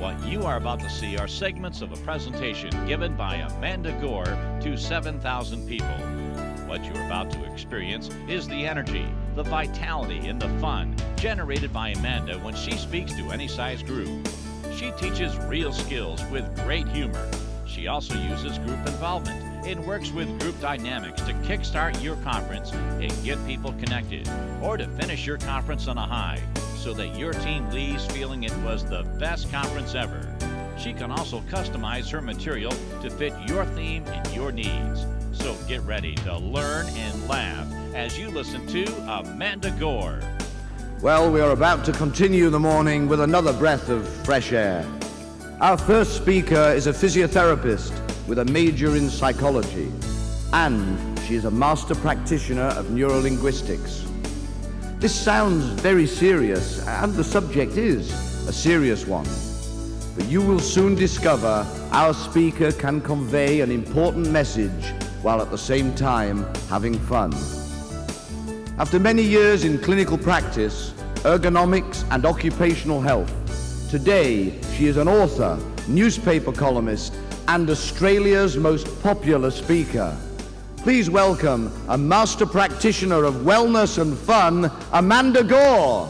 What you are about to see are segments of a presentation given by Amanda Gore to 7,000 people. What you're about to experience is the energy, the vitality, and the fun generated by Amanda when she speaks to any size group. She teaches real skills with great humor. She also uses group involvement and works with group dynamics to kickstart your conference and get people connected, or to finish your conference on a high so that your team leaves feeling it was the best conference ever. She can also customize her material to fit your theme and your needs. So get ready to learn and laugh as you listen to Amanda Gore. Well, we are about to continue the morning with another breath of fresh air. Our first speaker is a physiotherapist with a major in psychology, and she is a master practitioner of neurolinguistics. This sounds very serious, and the subject is a serious one. But you will soon discover our speaker can convey an important message while at the same time having fun. After many years in clinical practice, ergonomics and occupational health, today she is an author, newspaper columnist, and Australia's most popular speaker. Please welcome a master practitioner of wellness and fun, Amanda Gore.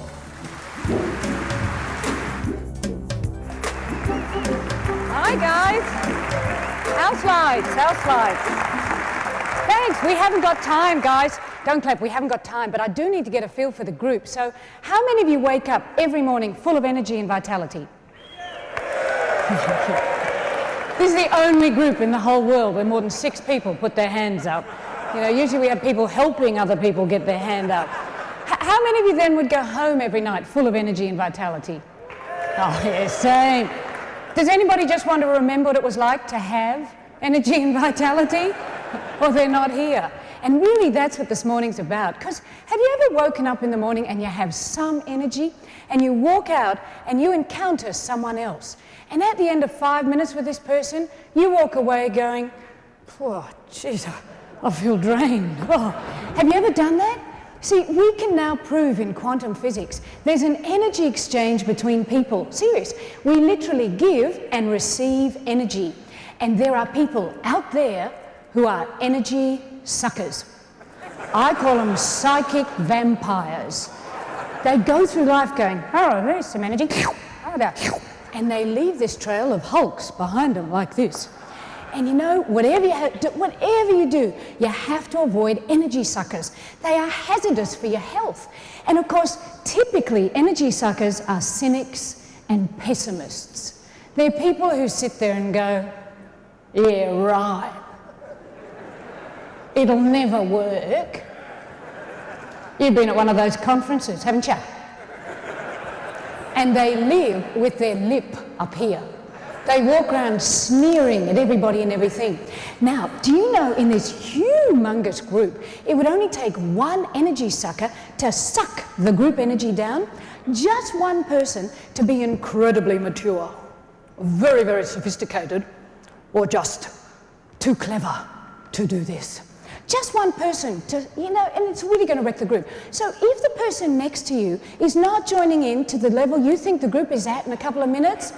Hi guys. House lights. Thanks, we haven't got time, guys. Don't clap, we haven't got time, but I do need to get a feel for the group. So how many of you wake up every morning full of energy and vitality? This is the only group in the whole world where more than 6 people put their hands up. You know, usually we have people helping other people get their hand up. How many of you then would go home every night full of energy and vitality? Oh, yeah, same. Does anybody just want to remember what it was like to have energy and vitality? Well, they're not here. And really, that's what this morning's about. Because have you ever woken up in the morning and you have some energy, and you walk out and you encounter someone else, and at the end of 5 minutes with this person, you walk away going, oh, jeez, I feel drained. Oh. Have you ever done that? See, we can now prove in quantum physics there's an energy exchange between people. Serious. We literally give and receive energy. And there are people out there who are energy suckers. I call them psychic vampires. They go through life going, oh, there's some energy, and they leave this trail of hulks behind them like this. And you know, whatever you do, you have to avoid energy suckers. They are hazardous for your health. And of course, typically energy suckers are cynics and pessimists. They're people who sit there and go, yeah, right. It'll never work. You've been at one of those conferences, haven't you? And they live with their lip up here. They walk around sneering at everybody and everything. Now, do you know in this humongous group, it would only take one energy sucker to suck the group energy down? Just one person to be incredibly mature, very, very sophisticated, or just too clever to do this. Just one person to, you know, and it's really going to wreck the group. So if the person next to you is not joining in to the level you think the group is at in a couple of minutes,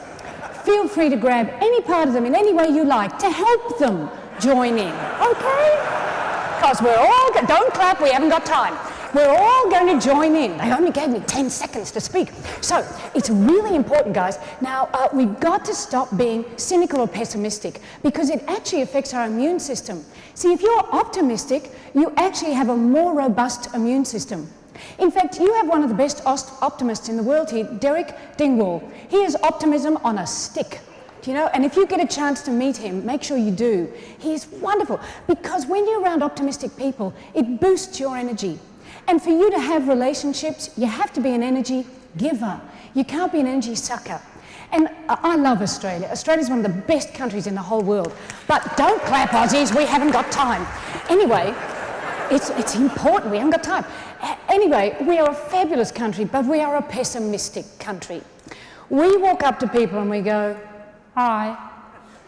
feel free to grab any part of them in any way you like to help them join in, okay? Because we're all, don't clap, we haven't got time. We're all going to join in. They only gave me 10 seconds to speak. So it's really important, guys. Now, we've got to stop being cynical or pessimistic because it actually affects our immune system. See, if you're optimistic, you actually have a more robust immune system. In fact, you have one of the best optimists in the world here, Derek Dingwall. He is optimism on a stick. You know, and if you get a chance to meet him, make sure you do. He's wonderful because when you're around optimistic people, it boosts your energy. And for you to have relationships, you have to be an energy giver. You can't be an energy sucker. And I love Australia. Australia's one of the best countries in the whole world. But don't clap, Aussies, we haven't got time. Anyway, it's important, we haven't got time. Anyway, we are a fabulous country, but we are a pessimistic country. We walk up to people and we go, hi,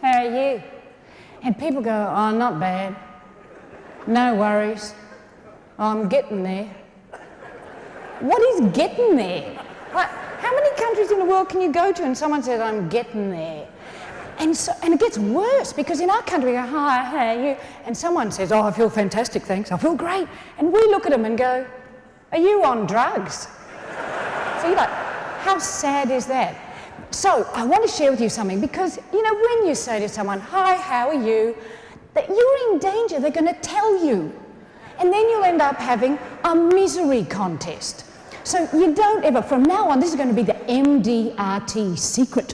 how are you? And people go, oh, not bad. No worries. I'm getting there. What is getting there? What? How many countries in the world can you go to and someone says, I'm getting there? And it gets worse, because in our country we go, hi, how are you? And someone says, oh, I feel fantastic, thanks, I feel great. And we look at them and go, are you on drugs? So you're like, how sad is that? So I want to share with you something, because, you know, when you say to someone, hi, how are you? That you're in danger, they're going to tell you. And then you'll end up having a misery contest. So you don't ever, from now on, this is going to be the MDRT secret.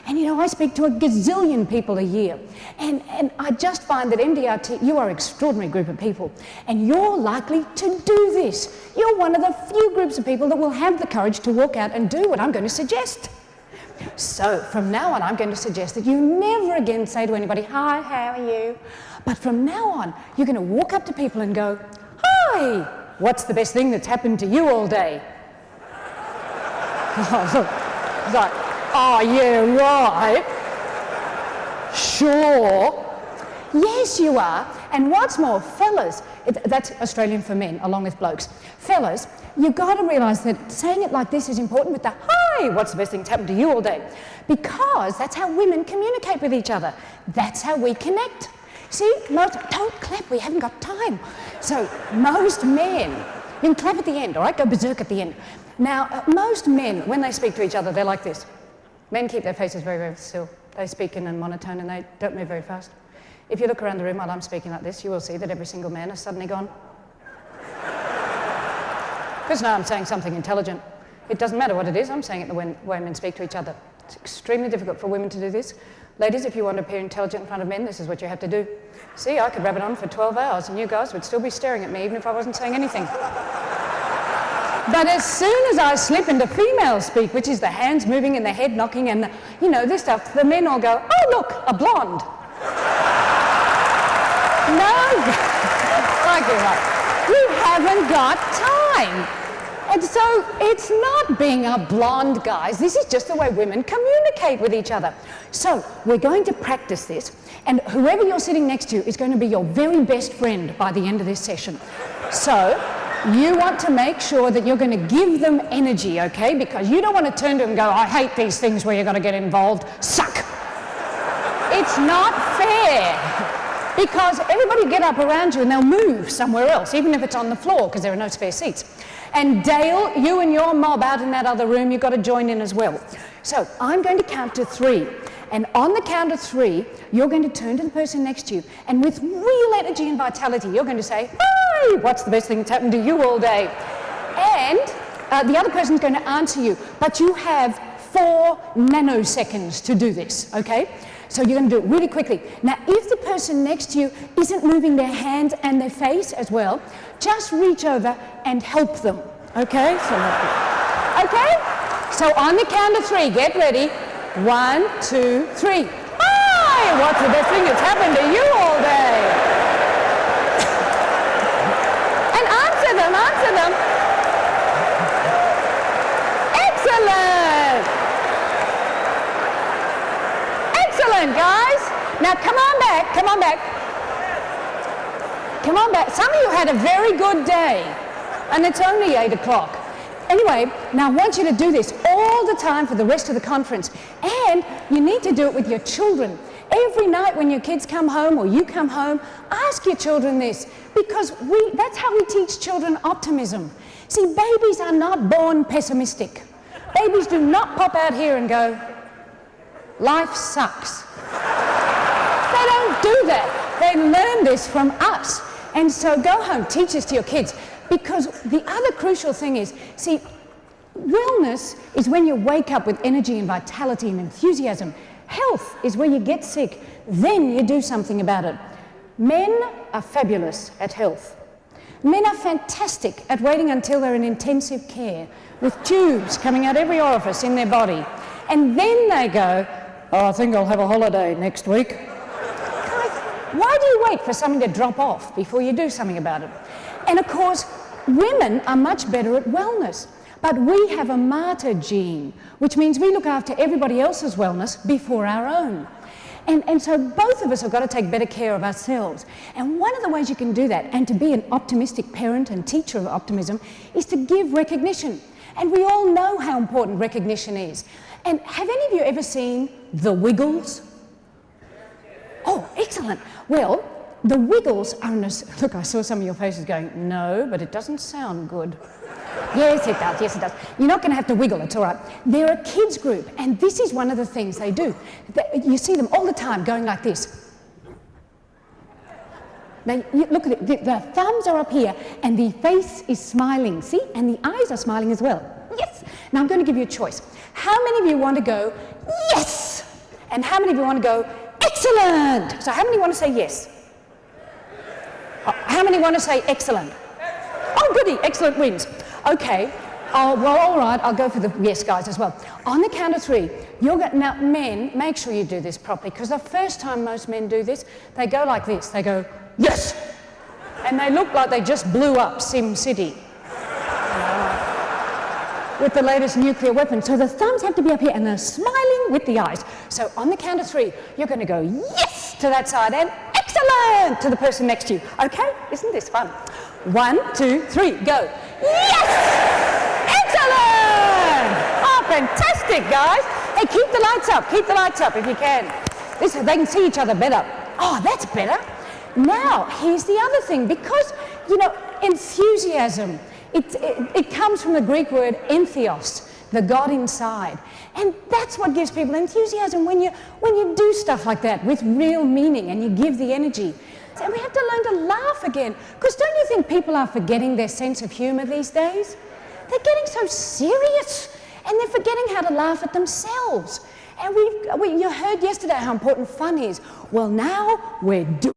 And you know, I speak to a gazillion people a year. And I just find that MDRT, you are an extraordinary group of people. And you're likely to do this. You're one of the few groups of people that will have the courage to walk out and do what I'm going to suggest. So from now on, I'm going to suggest that you never again say to anybody, hi, how are you? But from now on, you're going to walk up to people and go, hi, what's the best thing that's happened to you all day? It's like, oh, yeah, right. Sure. Yes, you are. And what's more, fellas, that's Australian for men, along with blokes. Fellas, you've got to realise that saying it like this is important with the, hi, what's the best thing that's happened to you all day? Because that's how women communicate with each other. That's how we connect. See, don't clap, we haven't got time. So most men, you can clap at the end, all right? Go berserk at the end. Now, most men, when they speak to each other, they're like this. Men keep their faces very, very still. They speak in a monotone and they don't move very fast. If you look around the room while I'm speaking like this, you will see that every single man has suddenly gone. Because now I'm saying something intelligent. It doesn't matter what it is, I'm saying it the way men speak to each other. It's extremely difficult for women to do this. Ladies, if you want to appear intelligent in front of men, this is what you have to do. See, I could rab it on for 12 hours and you guys would still be staring at me even if I wasn't saying anything. But as soon as I slip into female speak, which is the hands moving and the head knocking and, this stuff, the men all go, oh, look, a blonde. No, like you're right. You haven't got time. And so it's not being a blonde, guys. This is just the way women communicate with each other. So we're going to practice this, and whoever you're sitting next to is going to be your very best friend by the end of this session. So you want to make sure that you're going to give them energy, okay? Because you don't want to turn to them and go, I hate these things where you've got to get involved. Suck. It's not fair. Because everybody will get up around you and they'll move somewhere else, even if it's on the floor, because there are no spare seats. And Dale, you and your mob out in that other room, you've got to join in as well. So I'm going to count to 3. And on the count of 3, you're going to turn to the person next to you. And with real energy and vitality, you're going to say, hi, what's the best thing that's happened to you all day? And the other person's going to answer you. But you have 4 nanoseconds to do this, okay? So you're going to do it really quickly. Now, if the person next to you isn't moving their hands and their face as well, just reach over and help them, okay? So on the count of 3, get ready. 1, 2, 3. Hi, what's the best thing that's happened to you all day? And answer them. Excellent. Excellent, guys. Now come on back. Some of you had a very good day, and it's only 8 o'clock. Anyway, now I want you to do this all the time for the rest of the conference, and you need to do it with your children. Every night when your kids come home or you come home, ask your children this, because that's how we teach children optimism. See, babies are not born pessimistic. Babies do not pop out here and go, life sucks. They don't do that. They learn this from us. And so go home, teach this to your kids. Because the other crucial thing is, see, wellness is when you wake up with energy and vitality and enthusiasm. Health is where you get sick, then you do something about it. Men are fabulous at health. Men are fantastic at waiting until they're in intensive care with tubes coming out every orifice in their body. And then they go, oh, I think I'll have a holiday next week. Why do you wait for something to drop off before you do something about it? And of course, women are much better at wellness, but we have a martyr gene, which means we look after everybody else's wellness before our own. And so both of us have got to take better care of ourselves. And one of the ways you can do that, and to be an optimistic parent and teacher of optimism, is to give recognition. And we all know how important recognition is. And have any of you ever seen The Wiggles? Oh, excellent. Well, The Wiggles are in a... Look, I saw some of your faces going, no, but it doesn't sound good. Yes, it does. Yes, it does. You're not going to have to wiggle. It's all right. They're a kids group, and this is one of the things they do. You see them all the time going like this. Now, look at it. The thumbs are up here, and the face is smiling. See? And the eyes are smiling as well. Yes. Now, I'm going to give you a choice. How many of you want to go, yes? And how many of you want to go, excellent? So how many want to say yes? How many want to say excellent? Oh, goody. Excellent wins. Okay, well, all right, I'll go for the yes guys as well. On the count of 3, you're going, now men, make sure you do this properly, because the first time most men do this, they go like this, they go, yes! And they look like they just blew up Sim City with the latest nuclear weapon. So the thumbs have to be up here, and they're smiling with the eyes. So on the count of 3, you're going to go yes to that side, and excellent to the person next to you. Okay, isn't this fun? 1, 2, 3, go. Yes! Excellent! Oh, fantastic, guys. Hey, keep the lights up if you can. They can see each other better. Oh, that's better. Now, here's the other thing, because, you know, enthusiasm, it comes from the Greek word entheos, the God inside. And that's what gives people enthusiasm, when you do stuff like that with real meaning and you give the energy. And we have to learn to laugh again. Because don't you think people are forgetting their sense of humour these days? They're getting so serious, and they're forgetting how to laugh at themselves. And you heard yesterday how important fun is. Well, now we're doing